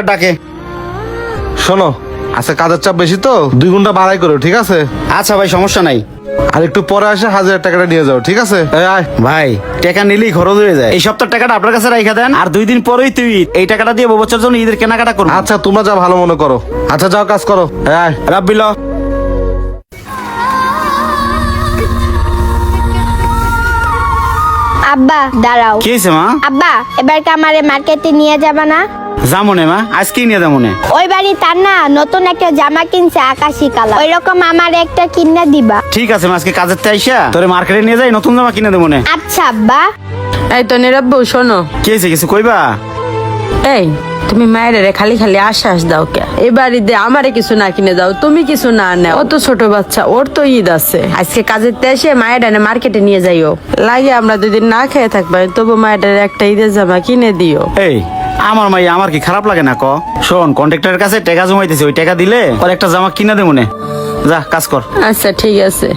ডাকে। শোনো, আচ্ছা কাজের চাপ বেশি তো 2 ঘন্টা বাড়াই করো, ঠিক আছে? আচ্ছা ভাই, সমস্যা নাই। আর একটু পরে এসে 1000 টাকাটা নিয়ে যাও, ঠিক আছে? এই আয়। ভাই টাকা নিলেই খরচ হয়ে যায়, এই সপ্তাহ টাকাটা আপনার কাছে রাইখা দেন, আর 2 দিন পরেই তুই এই টাকাটা দিয়ে বছর জন্য ঈদের কেনাকাটা করুন। আচ্ছা তোমরা যা ভালো মনে করো। আচ্ছা যাও কাজ করো। এই আয়। রাব্বিল। আব্বা দাঁড়াও। কি হয়েছে মা? আব্বা এবার আমারে মার্কেটে নিয়ে যাবা না? যামনে মা, আজকেই নিয়ে যামনে। ওই বাড়ি তার না নতুন একটা জামা কিনছে আকাশি কালার, ওই রকম আমার একটা কিনে দিবা। ঠিক আছে মা, আজকে কাজের থেকে আইসা তোরে মার্কেটে নিয়ে যাই, নতুন জামা কিনে দেবো মনে। আচ্ছা আব্বা। এই তো নিরাব্বু শোনো, কি হয়েছে, কিছু কইবা? এই তুমি মায়ের খালি খালি আশ্বাস দাও কে? এই বাড়িতে আমারে কিছু না কিনে দাও, তুমি কিছু না নাও। ও তো ছোট বাচ্চা, ওর তো ঈদ আছে। আজকে কাজের এসে মায়ের ডানে মার্কেটে নিয়ে যাইও, লাগে আমরা 2 দিন না খেয়ে থাকবো, তবু মায়ের ডানে একটা ঈদের জামা কিনে দিও। এই আমার মাই, আমার কি খারাপ লাগে না ক? শোন, কন্ট্রাক্টরের কাছে টাকা জমাইতেছে, ওই টাকা দিলে ওর একটা জামা কিনে দেবো নে। যা কাজ কর। আচ্ছা ঠিক আছে।